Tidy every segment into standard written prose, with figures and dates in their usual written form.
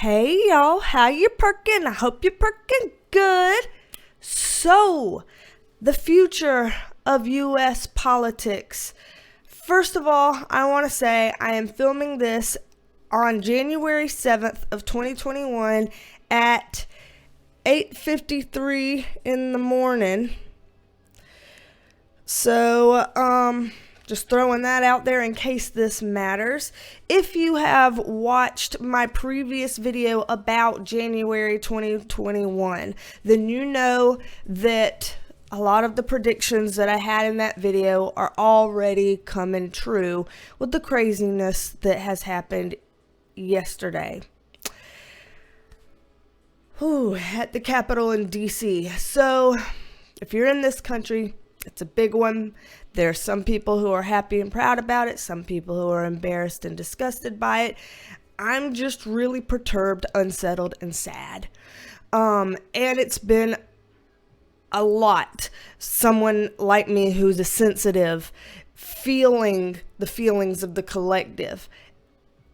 Hey y'all, how you perking? I hope you're perking good. So, the future of U.S. politics. First of all, I want to say I am filming this on January 7th of 2021 at 8:53 in the morning. So, just throwing that out there in case this matters. If you have watched my previous video about January 2021, then you know that a lot of the predictions that I had in that video are already coming true with the craziness that has happened yesterday. At the Capitol in DC. So, if you're in this country, it's a big one. There are some people who are happy and proud about it, some people who are embarrassed and disgusted by it. I'm just really perturbed, unsettled, and sad. And it's been a lot. Someone like me who's a sensitive, feeling the feelings of the collective.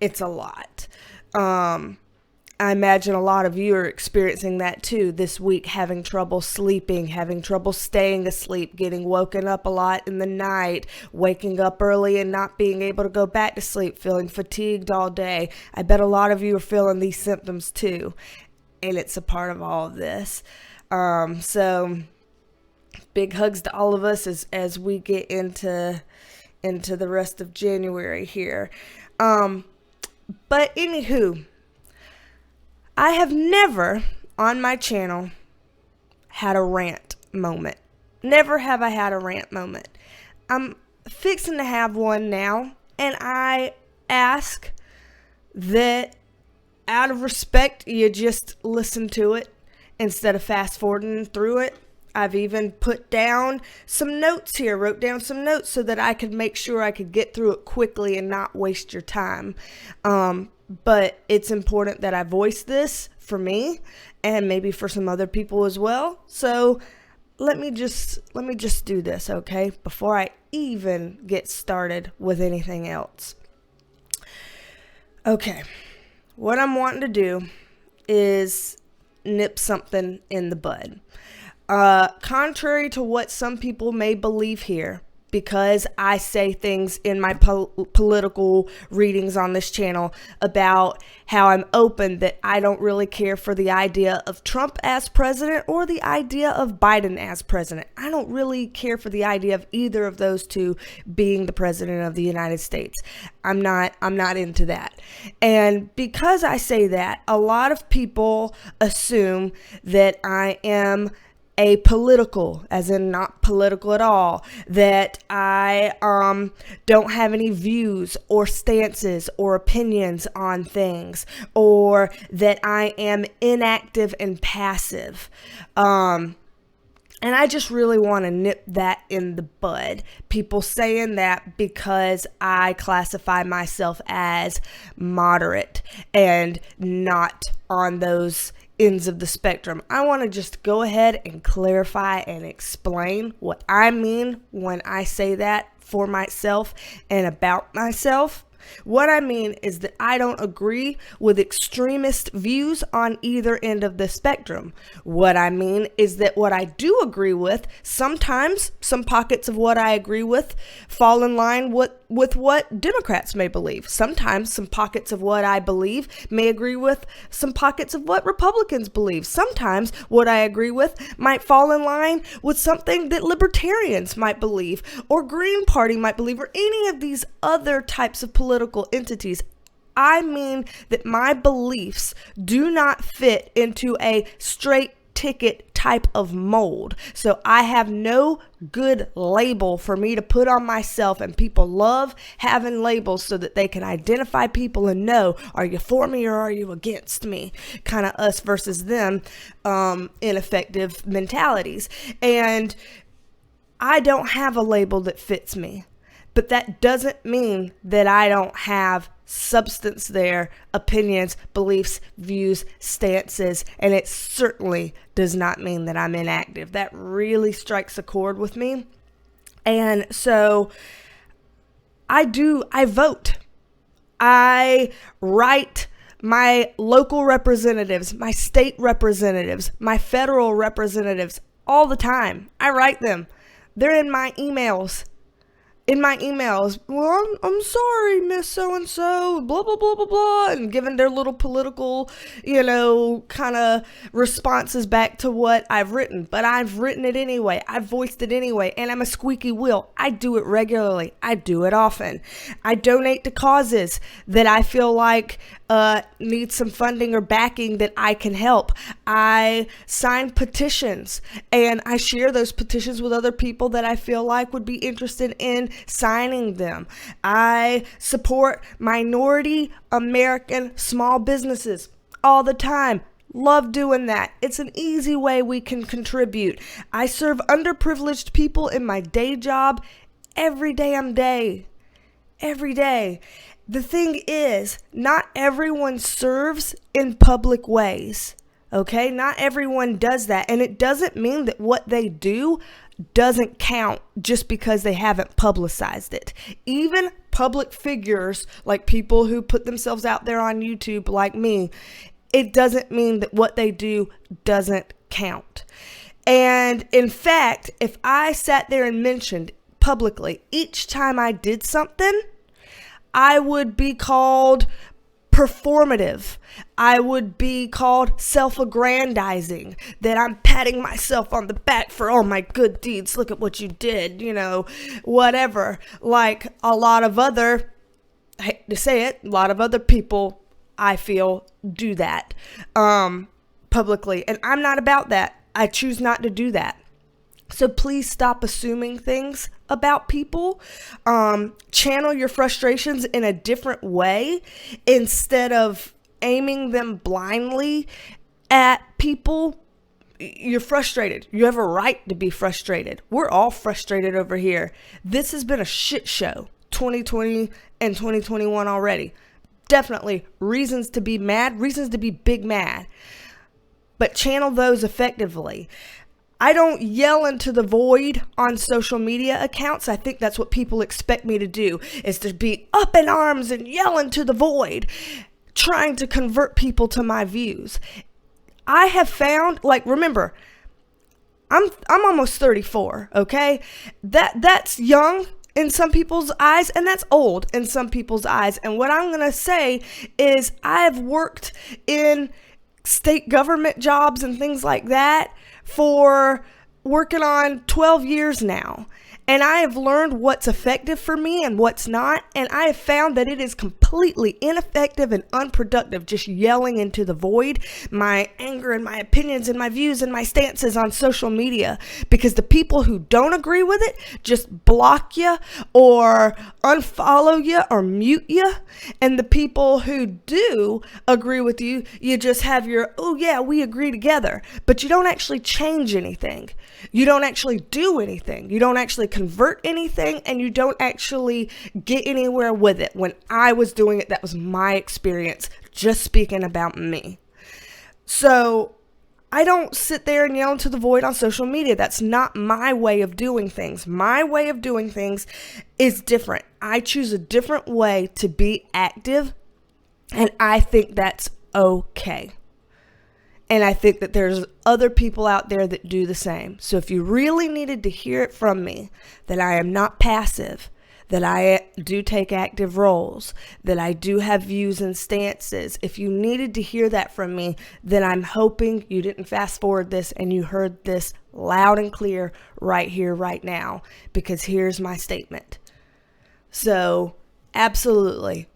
It's a lot. I imagine a lot of you are experiencing that too this week, having trouble sleeping, having trouble staying asleep, getting woken up a lot in the night, waking up early and not being able to go back to sleep, feeling fatigued all day. I bet a lot of you are feeling these symptoms too, and it's a part of all of this. So big hugs to all of us as we get into the rest of January here. But anywho, I have never on my channel had a rant moment. Never have I had a rant moment. I'm fixing to have one now, and I ask that out of respect, you just listen to it instead of fast forwarding through it. I've even put down some notes here, wrote down some notes so that I could make sure I could get through it quickly and not waste your time. But it's important that I voice this for me and maybe for some other people as well. So let me just do this, okay? Before I even get started with anything else. Okay. What I'm wanting to do is nip something in the bud. Contrary to what some people may believe here, because I say things in my political readings on this channel about how I'm open that I don't really care for the idea of Trump as president or the idea of Biden as president. I don't really care for the idea of either of those two being the president of the United States. I'm not into that. And because I say that, a lot of people assume that I am apolitical, as in not political at all, that I don't have any views or stances or opinions on things, or that I am inactive and passive. And I just really want to nip that in the bud. People saying that because I classify myself as moderate and not on those ends of the spectrum. I want to just go ahead and clarify and explain what I mean when I say that for myself and about myself. What I mean is that I don't agree with extremist views on either end of the spectrum. What I mean is that what I do agree with, sometimes some pockets of what I agree with fall in line with what Democrats may believe. Sometimes some pockets of what I believe may agree with some pockets of what Republicans believe. Sometimes what I agree with might fall in line with something that libertarians might believe, or Green Party might believe, or any of these other types of political entities. I mean that my beliefs do not fit into a straight ticket type of mold. So I have no good label for me to put on myself, and people love having labels so that they can identify people and know, are you for me or are you against me? Kind of us versus them, ineffective mentalities. And I don't have a label that fits me. But that doesn't mean that I don't have substance there, opinions, beliefs, views, stances, and it certainly does not mean that I'm inactive. That really strikes a chord with me. And so I vote. I write my local representatives, my state representatives, my federal representatives, all the time. I write them. They're in my emails. Well, I'm sorry, Miss So-and-so, blah, blah, blah, blah, blah, and giving their little political, kind of responses back to what I've written. But I've written it anyway. I've voiced it anyway, and I'm a squeaky wheel. I do it regularly. I do it often. I donate to causes that I feel like need some funding or backing that I can help. I sign petitions, and I share those petitions with other people that I feel like would be interested in signing them. I support minority American small businesses all the time. Love doing that. It's an easy way we can contribute. I serve underprivileged people in my day job every damn day. Every day. The thing is, not everyone serves in public ways. Okay? Not everyone does that. And it doesn't mean that what they do doesn't count just because they haven't publicized it. Even public figures, like people who put themselves out there on YouTube like me, it doesn't mean that what they do doesn't count. And in fact, if I sat there and mentioned publicly each time I did something, I would be called performative. I would be called self-aggrandizing, that I'm patting myself on the back for all my good deeds. Look at what you did, whatever. Like a lot of other, I hate to say it, a lot of other people, I feel, do that publicly. And I'm not about that. I choose not to do that. So please stop assuming things about people. Channel your frustrations in a different way instead of aiming them blindly at people. You're frustrated. You have a right to be frustrated. We're all frustrated over here. This has been a shit show, 2020 and 2021 already. Definitely reasons to be mad, reasons to be big mad. But channel those effectively. I don't yell into the void on social media accounts. I think that's what people expect me to do, is to be up in arms and yell into the void, trying to convert people to my views. I have found, remember, I'm almost 34, okay? That's young in some people's eyes, and that's old in some people's eyes. And what I'm going to say is I've worked in state government jobs and things like that for working on 12 years now. And I have learned what's effective for me and what's not. And I have found that it is completely ineffective and unproductive just yelling into the void my anger and my opinions and my views and my stances on social media. Because the people who don't agree with it just block you or unfollow you or mute you. And the people who do agree with you, you just have your, oh yeah, we agree together. But you don't actually change anything. You don't actually do anything. You don't actually convert anything, and you don't actually get anywhere with it. When I was doing it, that was my experience, just speaking about me. So I don't sit there and yell into the void on social media. That's not my way of doing things. My way of doing things is different. I choose a different way to be active, and I think that's okay. And I think that there's other people out there that do the same. So if you really needed to hear it from me, that I am not passive, that I do take active roles, that I do have views and stances, if you needed to hear that from me, then I'm hoping you didn't fast forward this and you heard this loud and clear right here, right now, because here's my statement. So absolutely,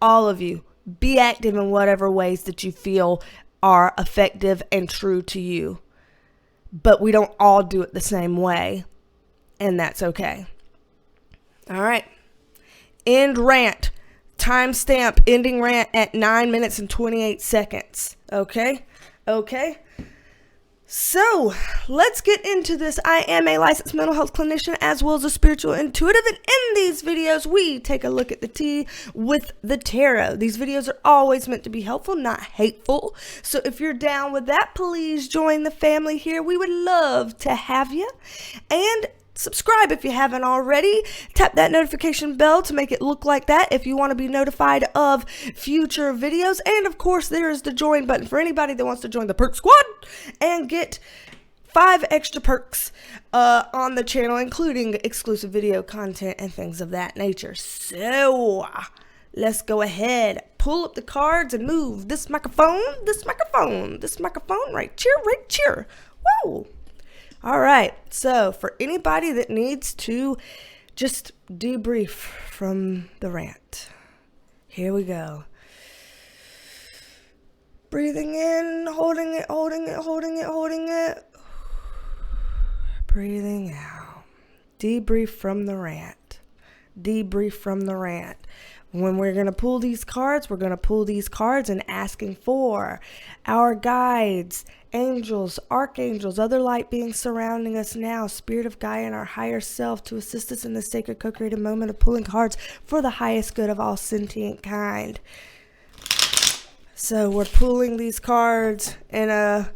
all of you, be active in whatever ways that you feel are effective and true to you. But we don't all do it the same way, and that's okay. All right. End rant. Timestamp ending rant at 9 minutes and 28 seconds. Okay? So, let's get into this. I am a licensed mental health clinician as well as a spiritual intuitive, and in these videos, we take a look at the tea with the tarot. These videos are always meant to be helpful, not hateful. So, if you're down with that, please join the family here. We would love to have you. And Subscribe if you haven't already. Tap that notification bell to make it look like that if you want to be notified of future videos. And of course, there is the join button for anybody that wants to join the Perk Squad and get 5 extra perks on the channel, including exclusive video content and things of that nature. So let's go ahead, pull up the cards and move this microphone right here. Whoa. All right, so for anybody that needs to just debrief from the rant, here we go. Breathing in, holding it. Breathing out. Debrief from the rant. When we're going to pull these cards, we're going to pull these cards and asking for our guides, angels, archangels, other light beings surrounding us now, spirit of Gaia and our higher self to assist us in the sacred co-created moment of pulling cards for the highest good of all sentient kind. So we're pulling these cards in the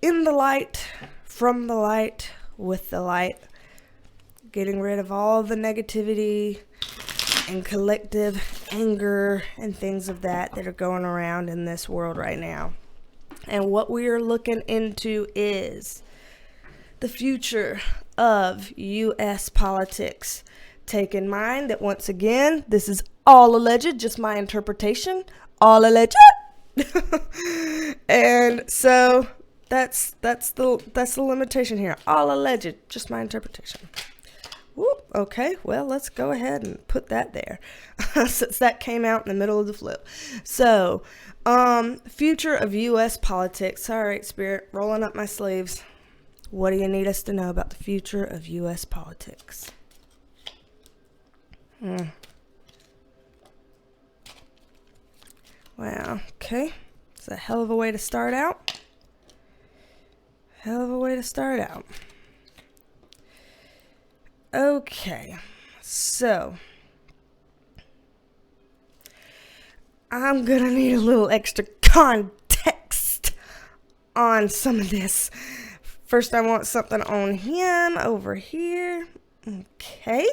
light, from the light, with the light, getting rid of all the negativity and collective anger and things of that are going around in this world right now. And what we are looking into is the future of U.S. politics. Take in mind that once again, this is all alleged, just my interpretation, all alleged. And so that's the limitation here. All alleged, just my interpretation. Whoop, okay, well, let's go ahead and put that there since that came out in the middle of the flip. So, future of U.S. politics. All right, Spirit, rolling up my sleeves. What do you need us to know about the future of U.S. politics? Wow, okay. It's a hell of a way to start out. Okay, so I'm gonna need a little extra context on some of this. First, I want something on him over here. Okay,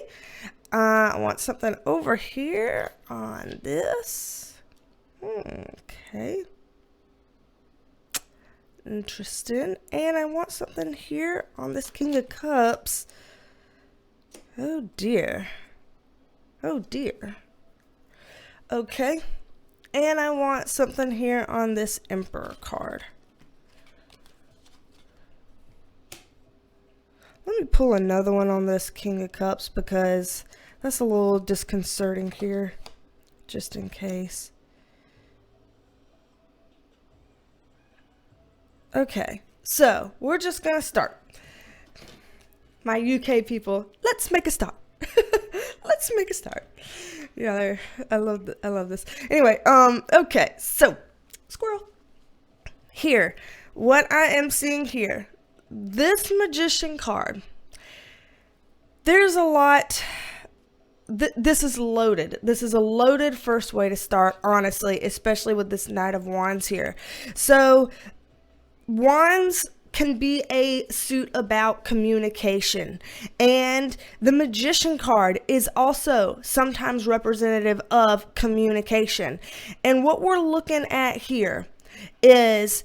I want something over here on this. Okay, interesting. And I want something here on this King of Cups. Oh dear. Okay. And I want something here on this Emperor card. Let me pull another one on this King of Cups because that's a little disconcerting here, just in case. Okay, so we're just going to start. My UK people, let's make a start. Yeah, I love this. Anyway, okay, so squirrel. Here, what I am seeing here, this Magician card. There's a lot. This is loaded. This is a loaded first way to start, honestly, especially with this Knight of Wands here. So, Wands can be a suit about communication, and the Magician card is also sometimes representative of communication. And what we're looking at here is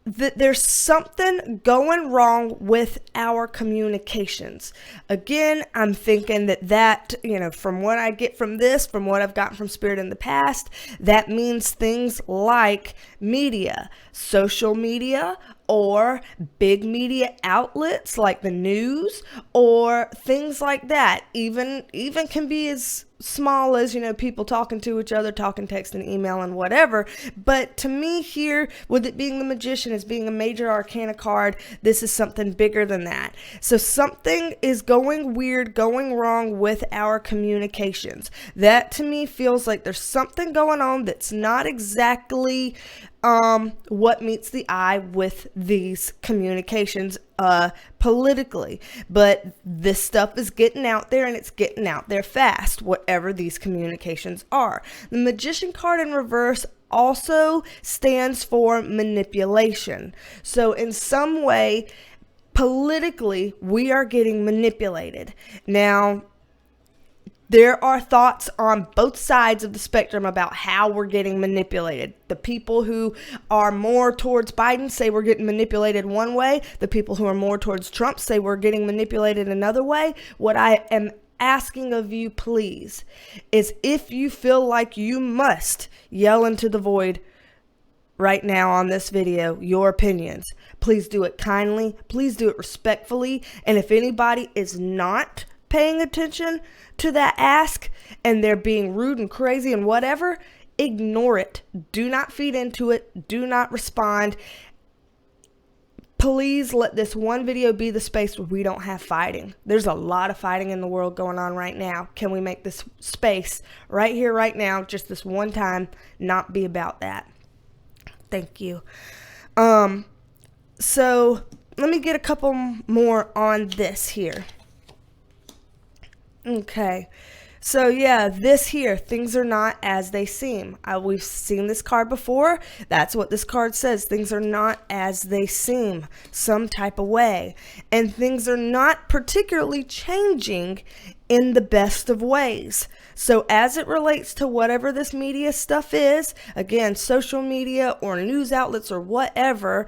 that there's something going wrong with our communications. Again, I'm thinking that, from what I get from this, from what I've gotten from Spirit in the past, that means things like media, social media, or big media outlets like the news, or things like that. Even can be as small as, people talking to each other, talking, texting, emailing, whatever. But to me here, with it being the Magician as being a major arcana card, this is something bigger than that. So something is going weird, going wrong with our communications. That to me feels like there's something going on that's not exactly what meets the eye with these communications politically. But this stuff is getting out there, and it's getting out there fast, whatever these communications are. The Magician card in reverse also stands for manipulation. So in some way, Politically, we are getting manipulated. Now, there are thoughts on both sides of the spectrum about how we're getting manipulated. The people who are more towards Biden say we're getting manipulated one way. The people who are more towards Trump say we're getting manipulated another way. What I am asking of you, please, is if you feel like you must yell into the void right now on this video, your opinions, please do it kindly. Please do it respectfully. And if anybody is not paying attention to that ask and they're being rude and crazy and whatever, ignore it. Do not feed into it. Do not respond. Please let this one video be the space where we don't have fighting. There's a lot of fighting in the world going on right now. Can we make this space right here, right now, just this one time, not be about that? Thank you. So let me get a couple more on this here. Okay, so yeah, this here, things are not as they seem. We've seen this card before. That's what this card says. Things are not as they seem, some type of way. And things are not particularly changing in the best of ways. So as it relates to whatever this media stuff is, again, social media or news outlets or whatever,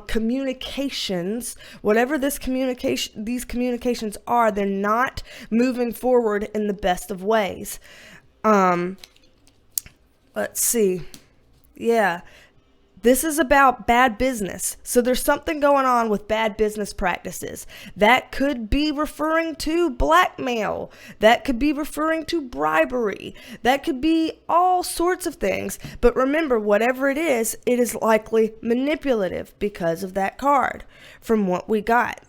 communications, whatever these communications are, they're not moving forward in the best of ways. Let's see. Yeah. This is about bad business. So there's something going on with bad business practices. That could be referring to blackmail. That could be referring to bribery. That could be all sorts of things. But remember, whatever it is likely manipulative because of that card from what we got.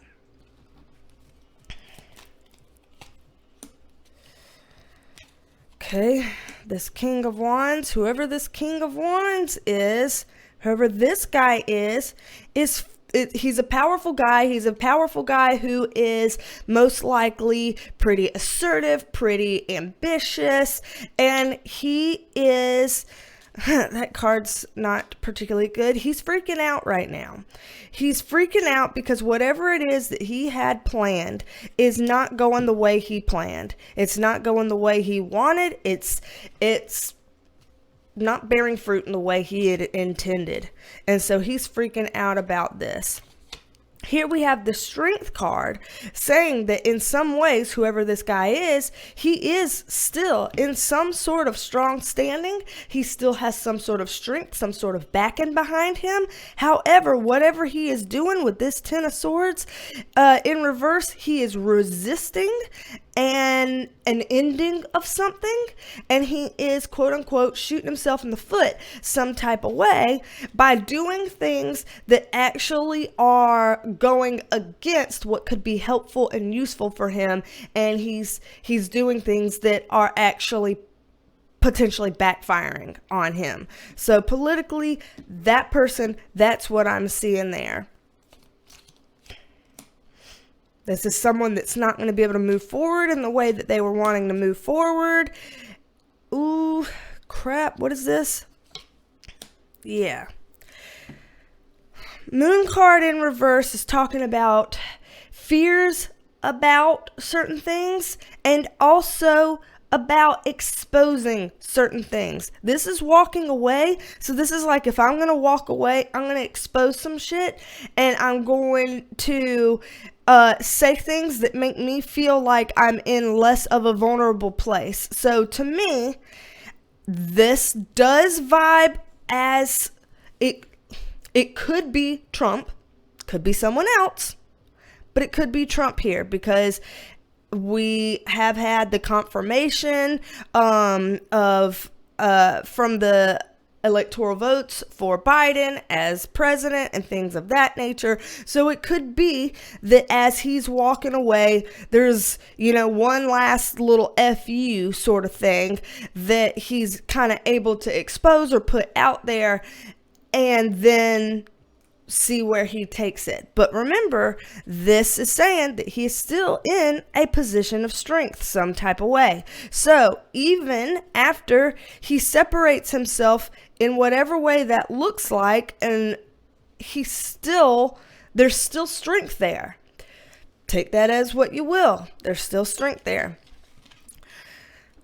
Okay, this King of Wands, whoever this King of Wands is, whoever this guy is he's a powerful guy. He's a powerful guy who is most likely pretty assertive, pretty ambitious, and he is, that card's not particularly good. He's freaking out right now. He's freaking out because whatever it is that he had planned is not going the way he planned. It's not going the way he wanted. It's not bearing fruit in the way he had intended. And so he's freaking out about this. Here we have the Strength card saying that in some ways, whoever this guy is, he is still in some sort of strong standing. He still has some sort of strength, some sort of backing behind him. However, whatever he is doing with this Ten of Swords, in reverse, he is resisting and an ending of something, and he is quote unquote shooting himself in the foot some type of way by doing things that actually are going against what could be helpful and useful for him, and he's doing things that are actually potentially backfiring on him. So politically, that person, that's what I'm seeing there. This is someone that's not going to be able to move forward in the way that they were wanting to move forward. Ooh, crap. What is this? Yeah. Moon card in reverse is talking about fears about certain things and also about exposing certain things. This is walking away. So this is like, if I'm going to walk away, I'm going to expose some shit, and I'm going to say things that make me feel like I'm in less of a vulnerable place. So to me, this does vibe as it could be Trump, could be someone else, but it could be Trump here because we have had the confirmation from the electoral votes for Biden as president and things of that nature. So it could be that as he's walking away, there's, one last little FU sort of thing that he's kind of able to expose or put out there and then see where he takes it. But remember, this is saying that he's still in a position of strength some type of way. So even after he separates himself in whatever way that looks like, and he's still there's still strength there. Take that as what you will. There's still strength there.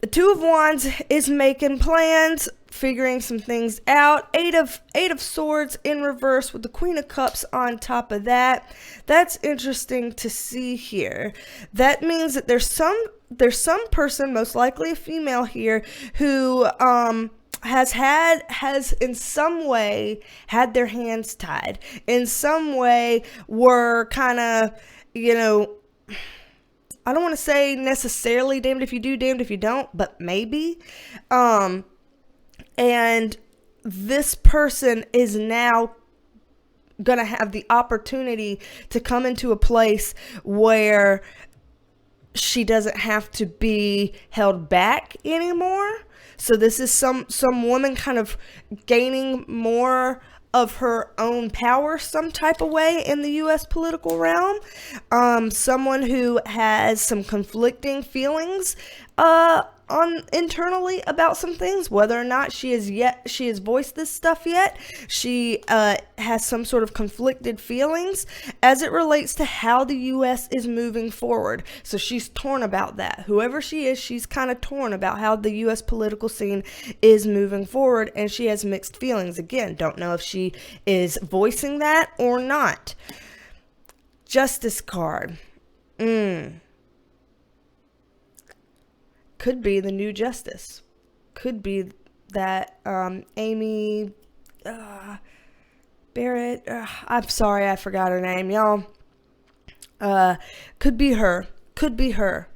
The Two of Wands is making plans, figuring some things out. Eight of Swords in reverse with the Queen of Cups on top of that. That's interesting to see here. That means that there's some person, most likely a female here, who has in some way had their hands tied. In some way were kind of, I don't want to say necessarily damned if you do, damned if you don't, but maybe. And this person is now going to have the opportunity to come into a place where she doesn't have to be held back anymore. So this is some woman kind of gaining more of her own power some type of way in the U.S. political realm. Someone who has some conflicting feelings internally about some things, whether or not she has voiced this stuff yet. She has some sort of conflicted feelings as it relates to how the U.S. is moving forward. So she's torn about that. Whoever she is, she's kind of torn about how the U.S. political scene is moving forward, and she has mixed feelings. Again, don't know if she is voicing that or not. Justice card. Could be the new justice. Could be that Amy Barrett. I'm sorry, I forgot her name, y'all. Could be her. Could be her.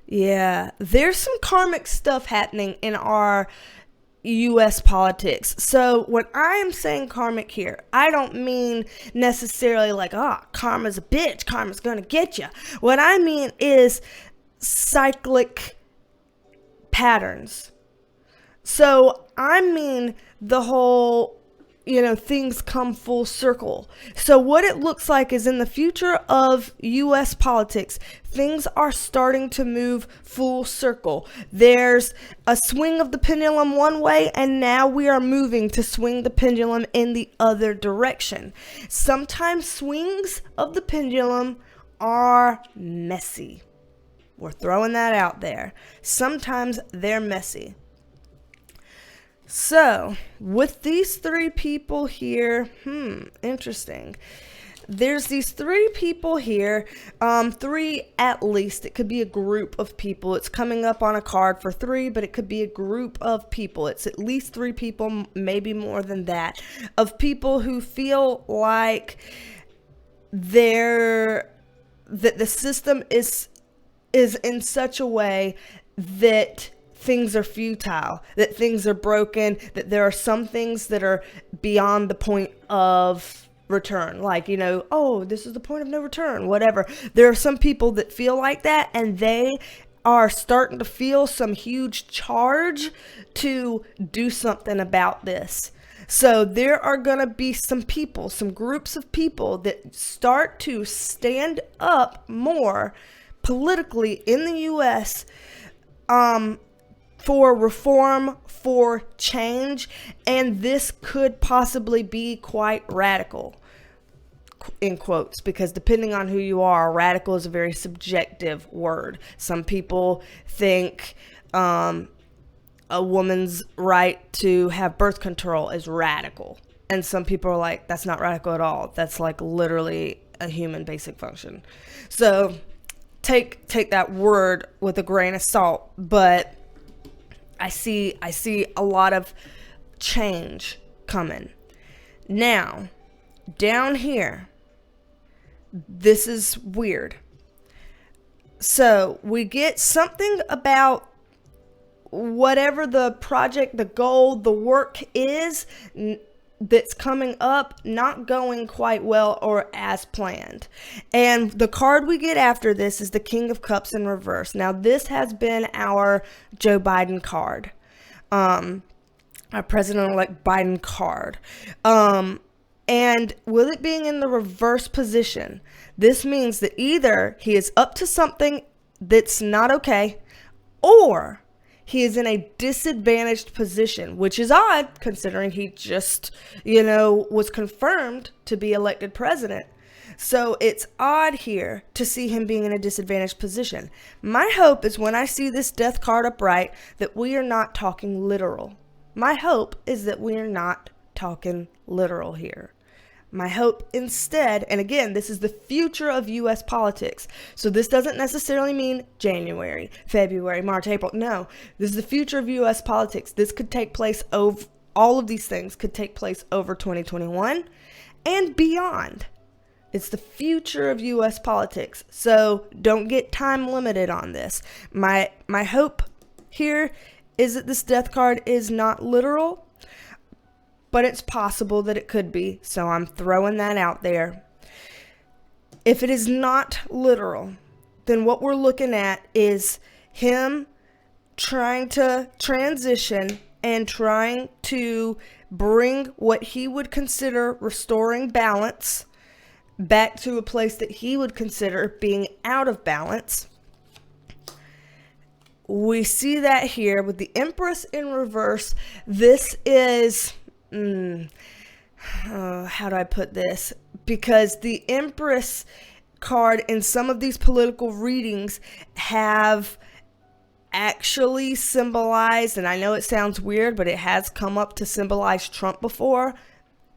Yeah, there's some karmic stuff happening in our U.S. politics. So when I am saying karmic here, I don't mean necessarily like, karma's a bitch, karma's gonna get you. What I mean is cyclic patterns. So I mean the whole, things come full circle. So what it looks like is in the future of U.S. politics, things are starting to move full circle. There's a swing of the pendulum one way, and now we are moving to swing the pendulum in the other direction. Sometimes swings of the pendulum are messy. We're throwing that out there. Sometimes they're messy. So, with these three people here, interesting. There's these three people here, three at least. It could be a group of people. It's coming up on a card for three, but it could be a group of people. It's at least three people, maybe more than that, of people who feel like that the system is in such a way that things are futile, that things are broken, that there are some things that are beyond the point of return. Like, this is the point of no return, whatever. There are some people that feel like that, and they are starting to feel some huge charge to do something about this. So there are going to be some people, some groups of people that start to stand up more politically in the U.S., for reform, for change, and this could possibly be quite radical, in quotes, because depending on who you are, radical is a very subjective word. Some people think a woman's right to have birth control is radical, and some people are like, that's not radical at all. That's like literally a human basic function. So take that word with a grain of salt, but I see a lot of change coming. Now, down here, this is weird. So we get something about whatever the project, the goal, the work is that's coming up, not going quite well or as planned. And the card we get after this is the King of Cups in reverse. Now, this has been our Joe Biden card, our President-elect Biden card. And with it being in the reverse position, this means that either he is up to something that's not okay, or he is in a disadvantaged position, which is odd considering he just, was confirmed to be elected president. So it's odd here to see him being in a disadvantaged position. My hope is when I see this death card upright that we are not talking literal. My hope is that we are not talking literal here. My hope instead, and again, this is the future of U.S. politics. So this doesn't necessarily mean January, February, March, April. No, this is the future of U.S. politics. This could take place over, all of these things could take place over 2021 and beyond. It's the future of U.S. politics, so don't get time limited on this. My hope here is that this death card is not literal, but it's possible that it could be, so I'm throwing that out there. If it is not literal, then what we're looking at is him trying to transition and trying to bring what he would consider restoring balance back to a place that he would consider being out of balance. We see that here with the Empress in reverse. This is, how do I put this? Because the Empress card in some of these political readings have actually symbolized, and I know it sounds weird, but it has come up to symbolize Trump before.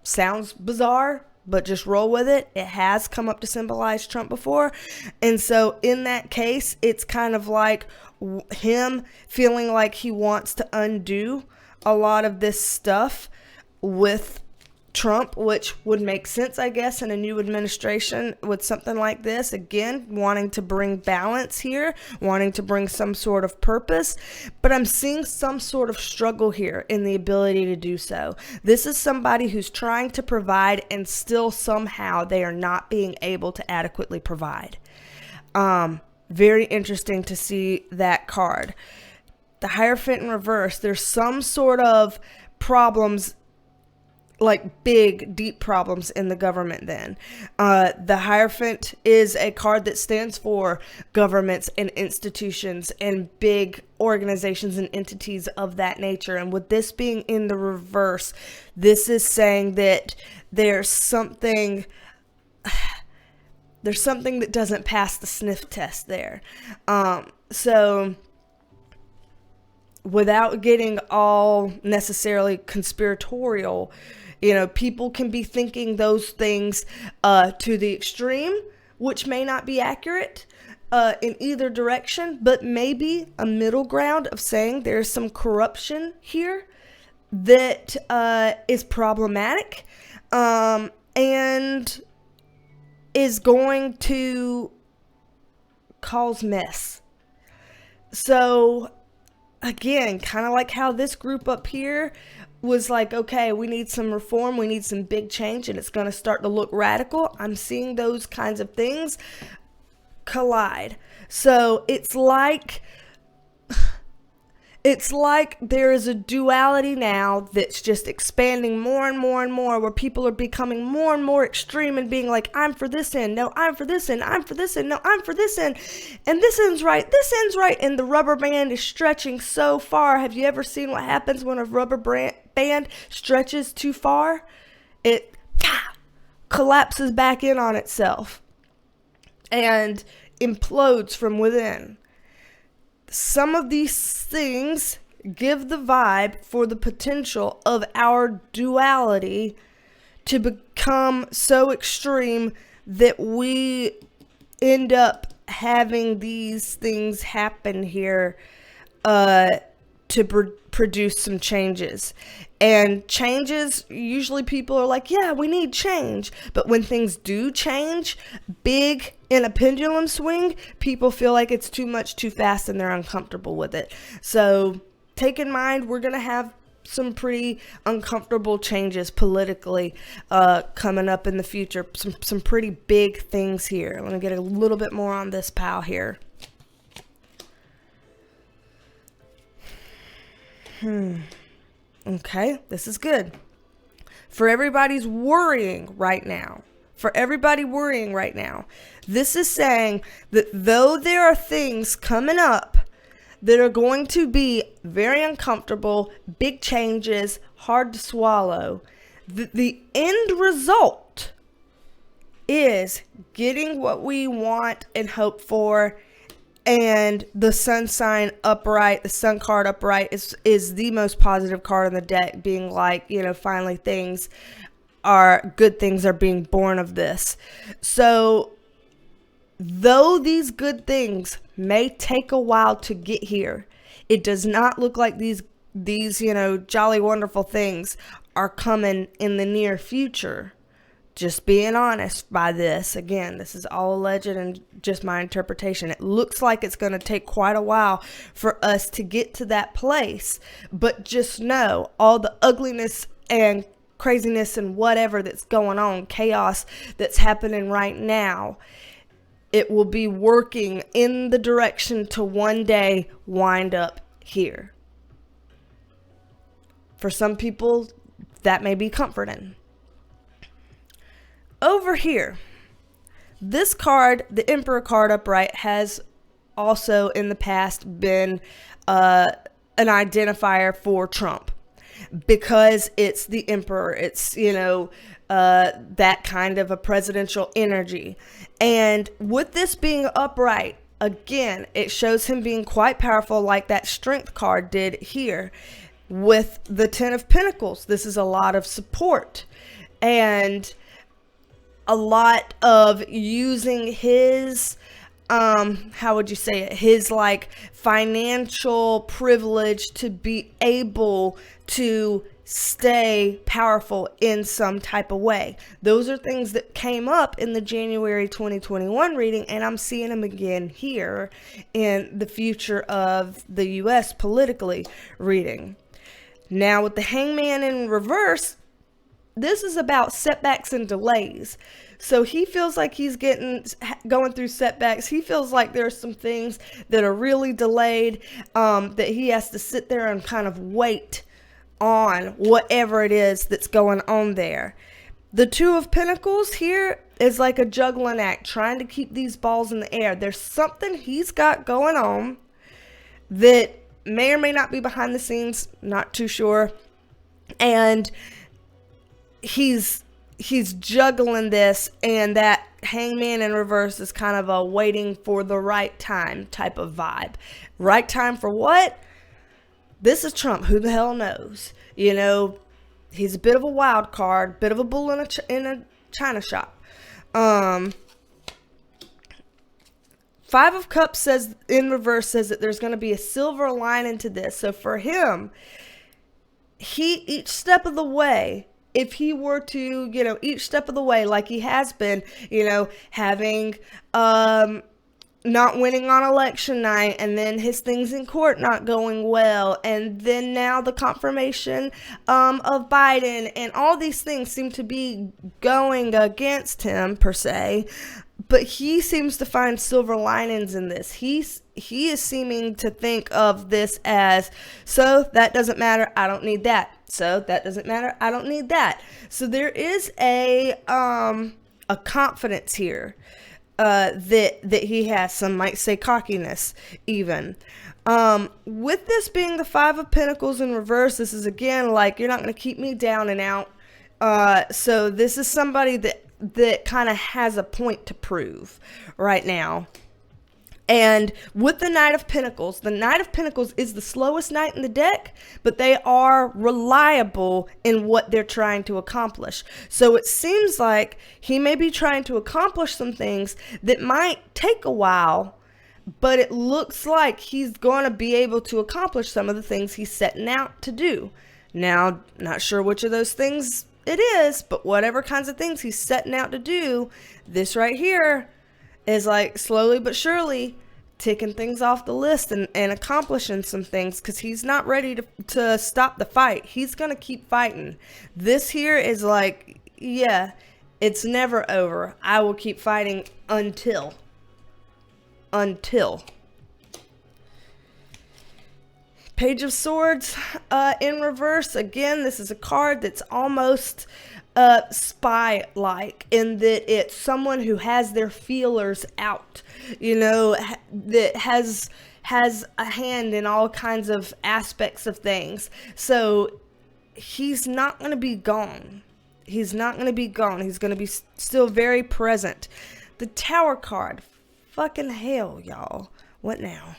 Sounds bizarre, but just roll with it. It has come up to symbolize Trump before. And so in that case, it's kind of like him feeling like he wants to undo a lot of this stuff with Trump, which would make sense, I guess, in a new administration with something like this. Again, wanting to bring balance here, wanting to bring some sort of purpose, but I'm seeing some sort of struggle here in the ability to do so. This is somebody who's trying to provide and still somehow they are not being able to adequately provide. Very interesting to see that card. The Hierophant in reverse, there's some sort of problems, like big, deep problems in the government then. The Hierophant is a card that stands for governments and institutions and big organizations and entities of that nature. And with this being in the reverse, this is saying that there's something that doesn't pass the sniff test there. So without getting all necessarily conspiratorial, people can be thinking those things to the extreme, which may not be accurate in either direction, but maybe a middle ground of saying there's some corruption here that is problematic and is going to cause mess. So again, kind of like how this group up here was like, okay, we need some reform, we need some big change, and it's going to start to look radical. I'm seeing those kinds of things collide. So it's like there is a duality now that's just expanding more and more and more, where people are becoming more and more extreme and being like, I'm for this end, no, I'm for this end, I'm for this end, no, I'm for this end, and this end's right, and the rubber band is stretching so far. Have you ever seen what happens when a rubber band stretches too far? It collapses back in on itself and implodes from within. Some of these things give the vibe for the potential of our duality to become so extreme that we end up having these things happen here to produce some changes. And changes, usually people are like, yeah, we need change. But when things do change big in a pendulum swing, people feel like it's too much, too fast, and they're uncomfortable with it. So take in mind, we're going to have some pretty uncomfortable changes politically coming up in the future. Some pretty big things here. I'm going to get a little bit more on this pal here. Okay, this is good. For everybody's worrying right now, this is saying that though there are things coming up that are going to be very uncomfortable, big changes, hard to swallow. The end result is getting what we want and hope for. And the sun sign upright, the sun card upright is the most positive card on the deck, being like, finally good things are being born of this. So though these good things may take a while to get here, it does not look like these jolly wonderful things are coming in the near future. Just being honest by this. Again, this is all alleged and just my interpretation. It looks like it's going to take quite a while for us to get to that place. But just know all the ugliness and craziness and whatever that's going on, chaos that's happening right now, it will be working in the direction to one day wind up here. For some people, that may be comforting. Over here, this card, the Emperor card upright, has also in the past been an identifier for Trump because it's the Emperor. It's, that kind of a presidential energy. And with this being upright, again, it shows him being quite powerful like that Strength card did here. With the Ten of Pentacles, this is a lot of support and a lot of using his, how would you say it? His financial privilege to be able to stay powerful in some type of way. Those are things that came up in the January 2021 reading, and I'm seeing them again here in the future of the U.S. politically reading. Now with the Hangman in reverse, this is about setbacks and delays. So he feels like he's going through setbacks. He feels like there's some things that are really delayed, that he has to sit there and kind of wait on whatever it is that's going on there. The Two of Pentacles here is like a juggling act, trying to keep these balls in the air. There's something he's got going on that may or may not be behind the scenes, not too sure. And he's juggling this, and that Hangman in reverse is kind of a waiting for the right time type of vibe. Right time for what? This is Trump. Who the hell knows? He's a bit of a wild card, bit of a bull in a china shop. Five of Cups says in reverse says that there's going to be a silver lining to this. So for him, each step of the way, if he were to, each step of the way, like he has been, having, not winning on election night, and then his things in court not going well, and then now the confirmation of Biden, and all these things seem to be going against him per se, but he seems to find silver linings in this. He is seeming to think of this as, so that doesn't matter, I don't need that. So that doesn't matter, I don't need that. So there is a confidence here. That he has. Some might say cockiness even. With this being the Five of Pentacles in reverse, this is again like, you're not going to keep me down and out. So this is somebody that kind of has a point to prove right now. And with the Knight of Pentacles is the slowest knight in the deck, but they are reliable in what they're trying to accomplish. So it seems like he may be trying to accomplish some things that might take a while, but it looks like he's going to be able to accomplish some of the things he's setting out to do. Now, not sure which of those things it is, but whatever kinds of things he's setting out to do, this right here is like slowly but surely ticking things off the list and accomplishing some things, because he's not ready to stop the fight. He's going to keep fighting. This here is like, yeah, it's never over. I will keep fighting until. Page of Swords in reverse. Again, this is a card that's almost spy-like, in that it's someone who has their feelers out, that has has a hand in all kinds of aspects of things. So he's not going to be gone. He's not going to be gone. He's going to be still very present. The Tower card. Fucking hell, y'all. What now?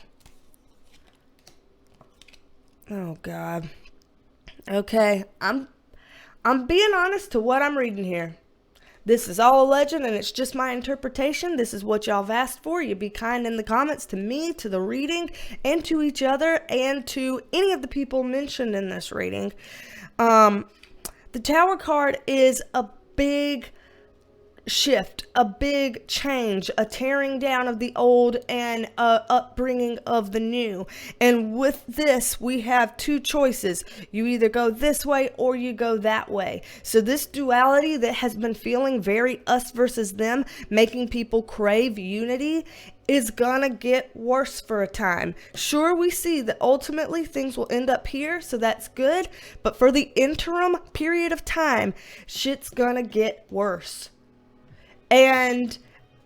Oh, God. Okay. I'm being honest to what I'm reading here. This is all a legend, and it's just my interpretation. This is what y'all have asked for. You be kind in the comments to me, to the reading, and to each other, and to any of the people mentioned in this reading. The Tower card is a big shift, a big change, a tearing down of the old and upbringing of the new. And with this, we have two choices. You either go this way or you go that way. So this duality that has been feeling very us versus them, making people crave unity, is gonna get worse for a time. Sure, we see that ultimately things will end up here, so that's good. But for the interim period of time, shit's gonna get worse. And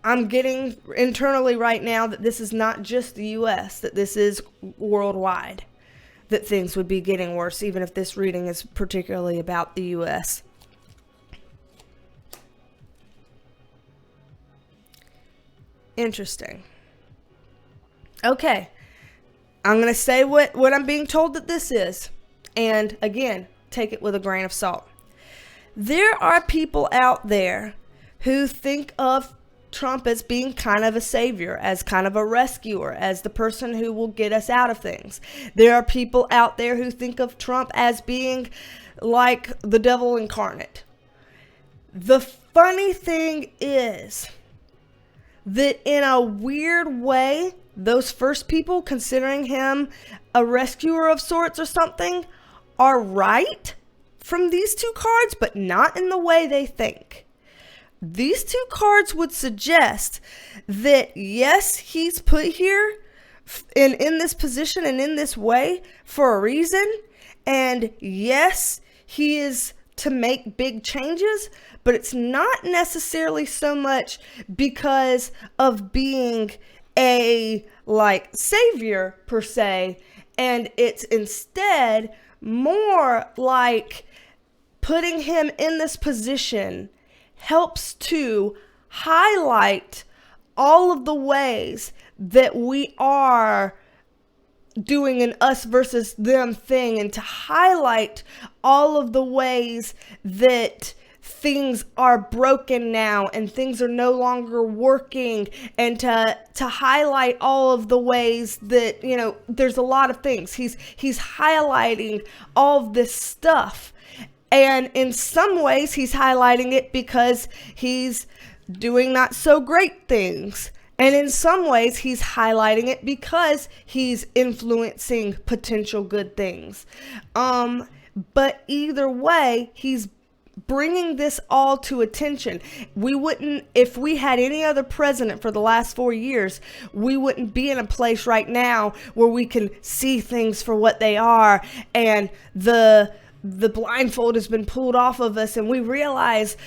I'm getting internally right now that this is not just the US, that this is worldwide, that things would be getting worse, even if this reading is particularly about the US. Interesting. Okay. I'm going to say what I'm being told that this is. And again, take it with a grain of salt. There are people out there who think of Trump as being kind of a savior, as kind of a rescuer, as the person who will get us out of things. There are people out there who think of Trump as being like the devil incarnate. The funny thing is that in a weird way, those first people considering him a rescuer of sorts or something are right from these two cards, but not in the way they think. These two cards would suggest that, yes, he's put here in this position and in this way for a reason. And yes, he is to make big changes, but it's not necessarily so much because of being a savior per se. And it's instead more like putting him in this position helps to highlight all of the ways that we are doing an us versus them thing, and to highlight all of the ways that things are broken now and things are no longer working, and to highlight all of the ways that, there's a lot of things. He's highlighting all of this stuff. And in some ways, he's highlighting it because he's doing not so great things. And in some ways, he's highlighting it because he's influencing potential good things. But either way, he's bringing this all to attention. We wouldn't, if we had any other president for the last 4 years, we wouldn't be in a place right now where we can see things for what they are, and the blindfold has been pulled off of us, and we realize,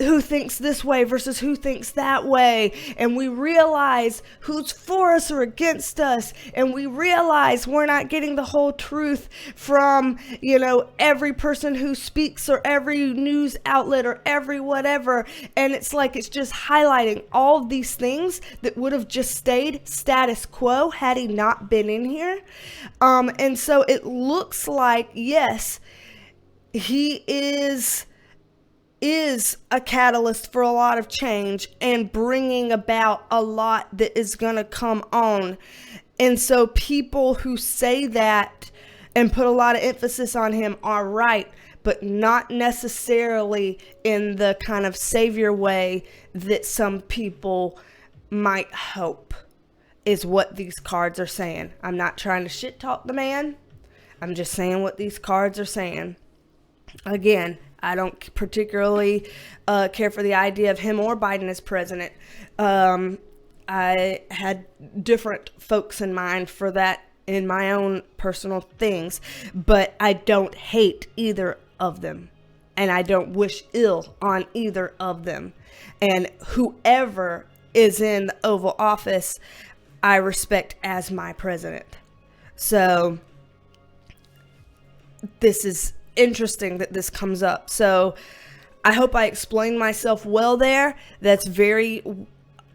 who thinks this way versus who thinks that way, and we realize who's for us or against us, and we realize we're not getting the whole truth from, every person who speaks or every news outlet or every whatever. And it's like, it's just highlighting all of these things that would have just stayed status quo had he not been in here. And so it looks like, yes, he is a catalyst for a lot of change and bringing about a lot that is going to come on. And so people who say that and put a lot of emphasis on him are right, but not necessarily in the kind of savior way that some people might hope, is what these cards are saying. I'm not trying to shit talk the man. I'm just saying what these cards are saying. Again, I don't particularly care for the idea of him or Biden as president. I had different folks in mind for that in my own personal things, but I don't hate either of them, and I don't wish ill on either of them. And whoever is in the Oval Office, I respect as my president. So this is interesting that this comes up. So I hope I explained myself well there. That's very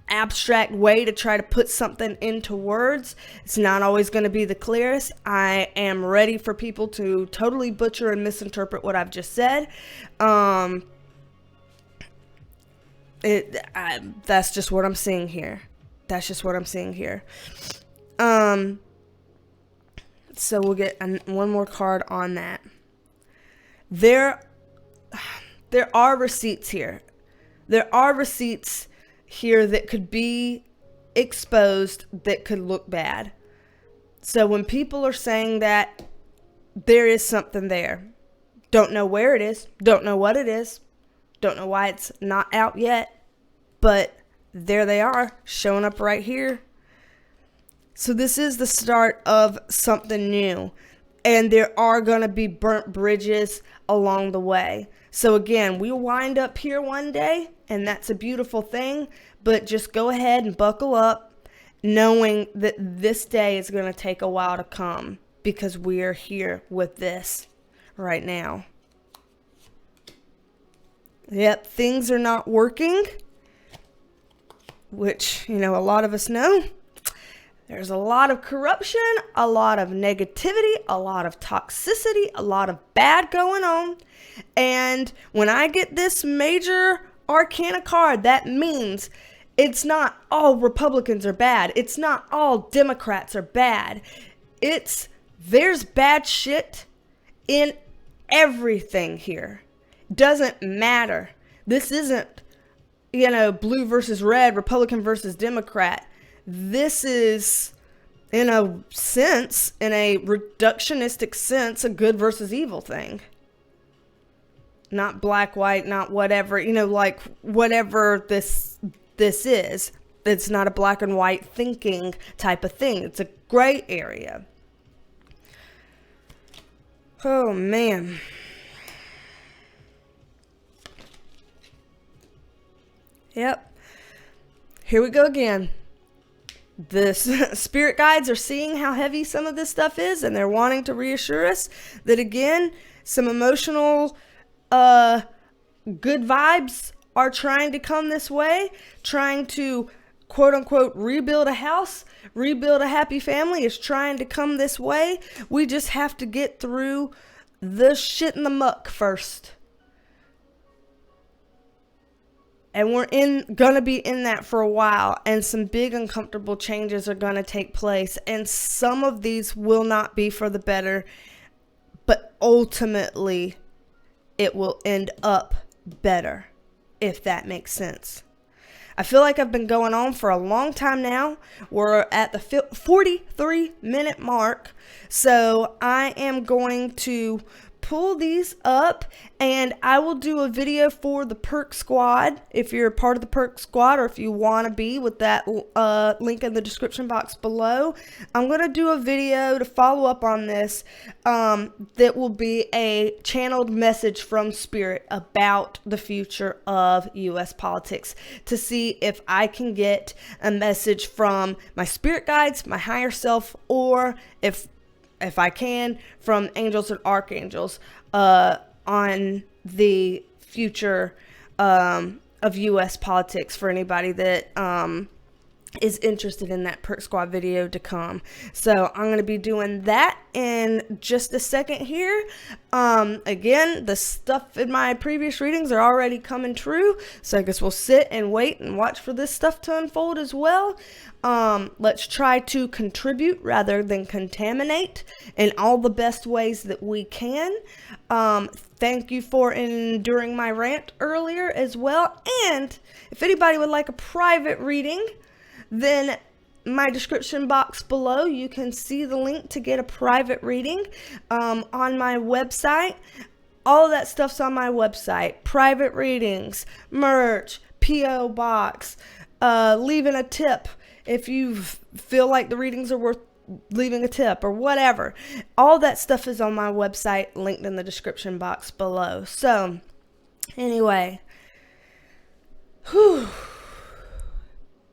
abstract way to try to put something into words. It's not always going to be the clearest. I am ready for people to totally butcher and misinterpret what I've just said. That's just what I'm seeing here. That's just what I'm seeing here. So we'll get one more card on that. There are receipts here. There are receipts here that could be exposed, that could look bad. So when people are saying that, there is something there. Don't know where it is. Don't know what it is. Don't know why it's not out yet. But there they are, showing up right here. So this is the start of something new. And there are going to be burnt bridges along the way. So again, we'll wind up here one day, and that's a beautiful thing. But just go ahead and buckle up, knowing that this day is going to take a while to come, because we are here with this right now. Yep, things are not working, which, a lot of us know. There's a lot of corruption, a lot of negativity, a lot of toxicity, a lot of bad going on. And when I get this major arcana card, that means it's not all Republicans are bad. It's not all Democrats are bad. There's bad shit in everything here. Doesn't matter. This isn't, blue versus red, Republican versus Democrat. This is, in a sense, in a reductionistic sense, a good versus evil thing. Not black, white, not whatever, like whatever this is. It's not a black and white thinking type of thing. It's a gray area. Oh, man. Yep. Here we go again. The spirit guides are seeing how heavy some of this stuff is, and they're wanting to reassure us that, again, some emotional good vibes are trying to come this way, trying to, quote unquote, rebuild a house, rebuild a happy family is trying to come this way. We just have to get through the shit in the muck first. And we're gonna be in that for a while, and some big uncomfortable changes are gonna take place, and some of these will not be for the better, but ultimately it will end up better, if that makes sense. I feel like I've been going on for a long time now. We're at the 43-minute mark, so I am going to pull these up, and I will do a video for the Perk Squad. If you're a part of the Perk Squad, or if you want to be, with that link in the description box below, I'm going to do a video to follow up on this that will be a channeled message from Spirit about the future of U.S. politics, to see if I can get a message from my spirit guides, my higher self, or if I can, from angels and archangels on the future of U.S. politics, for anybody that is interested in that Perk Squad video to come. So I'm going to be doing that in just a second here. Again, the stuff in my previous readings are already coming true, so I guess we'll sit and wait and watch for this stuff to unfold as well. Let's try to contribute rather than contaminate in all the best ways that we can. Thank you for enduring my rant earlier as well. And if anybody would like a private reading, then my description box below, you can see the link to get a private reading on my website. All of that stuff's on my website. Private readings, merch, P.O. box, leaving a tip if you feel like the readings are worth leaving a tip or whatever. All that stuff is on my website, linked in the description box below. So, anyway, whew,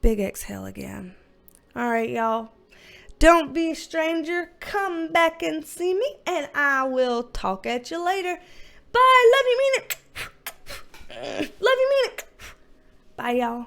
big exhale again. All right, y'all. Don't be a stranger. Come back and see me, and I will talk at you later. Bye. Love you, mean it. Love you, mean it. Bye, y'all.